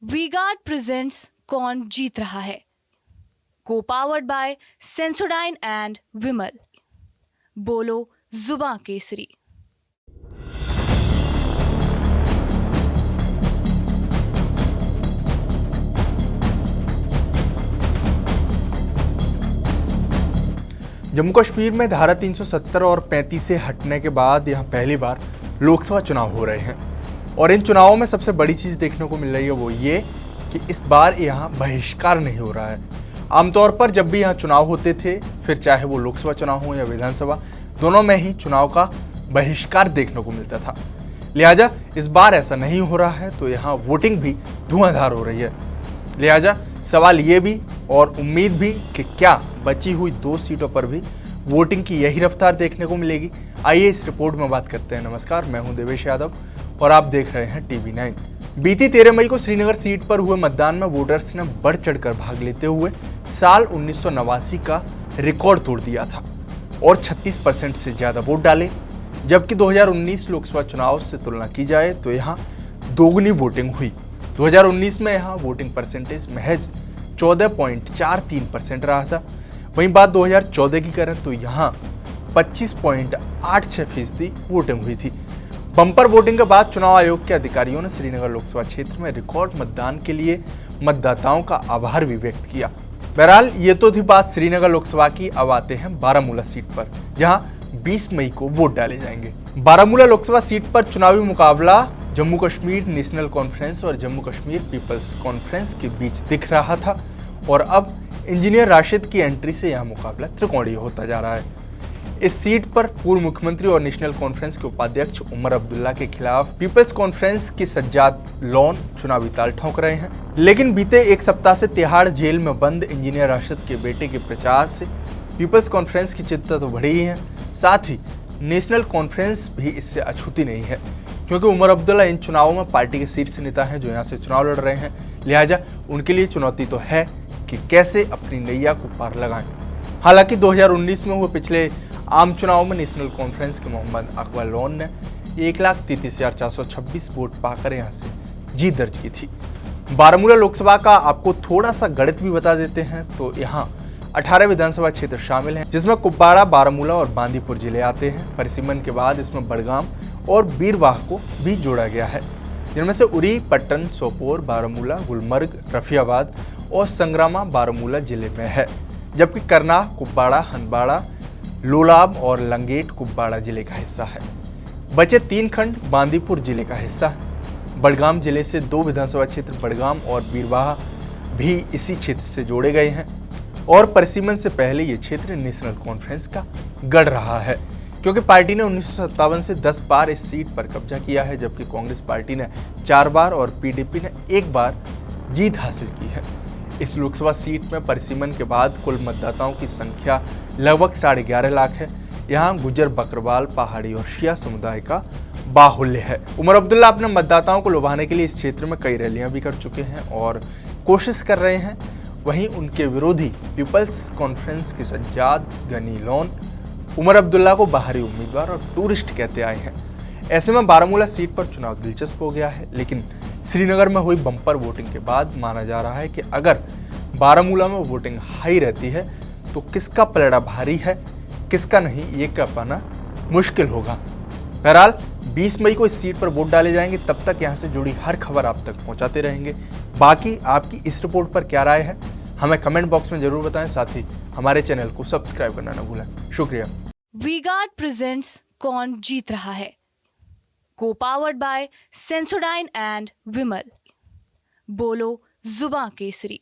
We guard presents कौन जीत रहा है, को पावर्ड बाय सेंसोडाइन एंड विमल। बोलो जुबां केसरी। जम्मू कश्मीर में धारा 370 और 35 से हटने के बाद यहाँ पहली बार लोकसभा चुनाव हो रहे हैं और इन चुनावों में सबसे बड़ी चीज़ देखने को मिल रही है वो ये कि इस बार यहाँ बहिष्कार नहीं हो रहा है। आमतौर पर जब भी यहाँ चुनाव होते थे, फिर चाहे वो लोकसभा चुनाव हो या विधानसभा, दोनों में ही चुनाव का बहिष्कार देखने को मिलता था। लिहाजा इस बार ऐसा नहीं हो रहा है तो यहाँ वोटिंग भी धुआंधार हो रही है। लिहाजा सवाल ये भी और उम्मीद भी कि क्या बची हुई 2 सीटों पर भी वोटिंग की यही रफ्तार देखने को मिलेगी। आइए इस रिपोर्ट में बात करते हैं। नमस्कार, मैं हूं देवेश यादव और आप देख रहे हैं टीवी 9। बीती 13 मई को श्रीनगर सीट पर हुए मतदान में वोटर्स ने बढ़ चढ़कर भाग लेते हुए साल 1989 का रिकॉर्ड तोड़ दिया था और 36% से ज्यादा वोट डाले। जबकि 2019 लोकसभा चुनाव से तुलना की जाए तो यहाँ दोगुनी वोटिंग हुई। 2019 में यहाँ वोटिंग परसेंटेज महज 14.43% रहा था। वहीं बात 2014 की करें तो यहाँ 25.86% वोटिंग हुई थी। बम्पर वोटिंग के बाद चुनाव आयोग के अधिकारियों ने श्रीनगर लोकसभा क्षेत्र में रिकॉर्ड मतदान के लिए मतदाताओं का आभार भी व्यक्त किया। बहरहाल ये तो थी बात श्रीनगर लोकसभा की। अब आते हैं बारामूला सीट पर, जहां 20 मई को वोट डाले जाएंगे। बारामूला लोकसभा सीट पर चुनावी मुकाबला जम्मू कश्मीर नेशनल कॉन्फ्रेंस और जम्मू कश्मीर पीपल्स कॉन्फ्रेंस के बीच दिख रहा था और अब इंजीनियर राशिद की एंट्री से यह मुकाबला त्रिकोणीय होता जा रहा है। इस सीट पर पूर्व मुख्यमंत्री और नेशनल कॉन्फ्रेंस के उपाध्यक्ष उमर अब्दुल्ला के खिलाफ पीपल्स कॉन्फ्रेंस के सज्जाद लोन चुनावी ताल ठोंक रहे हैं। लेकिन बीते एक सप्ताह से तिहाड़ जेल में बंद इंजीनियर राशिद के बेटे के प्रचार से पीपल्स कॉन्फ्रेंस की चिंता तो बढ़ी ही है, साथ ही नेशनल कॉन्फ्रेंस भी इससे अछूती नहीं है, क्योंकि उमर अब्दुल्ला इन चुनावों में पार्टी के शीर्ष नेता हैं जो यहाँ से चुनाव लड़ रहे हैं। लिहाजा उनके लिए चुनौती तो है कि कैसे अपनी नैया को पार लगाएं। हालांकि 2019 में हुए पिछले आम चुनाव में नेशनल कॉन्फ्रेंस के मोहम्मद अकबर लोन ने 1,33,426 वोट पाकर यहाँ से जीत दर्ज की थी। बारामूला लोकसभा का आपको थोड़ा सा गणित भी बता देते हैं तो यहाँ 18 विधानसभा क्षेत्र शामिल हैं, जिसमें कुपवाड़ा, बारामूला और बांदीपुर जिले आते हैं। परिसीमन के बाद इसमें बड़गाम और बीरवाह को भी जोड़ा गया है, जिनमें से उरी, पट्टन, सोपोर, बारामूला, गुलमर्ग, रफियाबाद और संग्रामा बारामूला जिले में है। जबकि करनाह, कुपवाड़ा, हंदवाड़ा, लोलाब और लंगेट कुपवाड़ा जिले का हिस्सा है। बचे 3 खंड बांदीपुर जिले का हिस्सा है। बड़गाम जिले से 2 विधानसभा क्षेत्र बड़गाम और बीरवाह भी इसी क्षेत्र से जोड़े गए हैं और परिसीमन से पहले ये क्षेत्र नेशनल कॉन्फ्रेंस का गढ़ रहा है, क्योंकि पार्टी ने 1957 से 10 बार इस सीट पर कब्जा किया है, जबकि कांग्रेस पार्टी ने 4 बार और पीडीपी ने 1 बार जीत हासिल की है। इस लोकसभा सीट में परिसीमन के बाद कुल मतदाताओं की संख्या लगभग 11.5 लाख है। यहाँ गुजर, बकरवाल, पहाड़ी और शिया समुदाय का बाहुल्य है। उमर अब्दुल्ला अपने मतदाताओं को लुभाने के लिए इस क्षेत्र में कई रैलियां भी कर चुके हैं और कोशिश कर रहे हैं। वहीं उनके विरोधी पीपल्स कॉन्फ्रेंस के सज्जाद गनी लोन उमर अब्दुल्ला को बाहरी उम्मीदवार और टूरिस्ट कहते आए हैं। ऐसे में बारामूला सीट पर चुनाव दिलचस्प हो गया है, लेकिन श्रीनगर में हुई बम्पर वोटिंग के बाद माना जा रहा है कि अगर बारामूला में वोटिंग हाई रहती है तो किसका पलड़ा भारी है, किसका नहीं, ये कह पाना मुश्किल होगा। बहरहाल 20 मई को इस सीट पर वोट डाले जाएंगे। तब तक यहाँ से जुड़ी हर खबर आप तक पहुँचाते रहेंगे। बाकी आपकी इस रिपोर्ट पर क्या राय है हमें कमेंट बॉक्स में जरूर बताएं। साथ ही हमारे चैनल को सब्सक्राइब करना न भूलें। शुक्रिया। वी गार्ड प्रेजेंट्स कौन जीत रहा है, को पावर्ड बाय सेंसोडाइन एंड विमल। बोलो जुबां केसरी।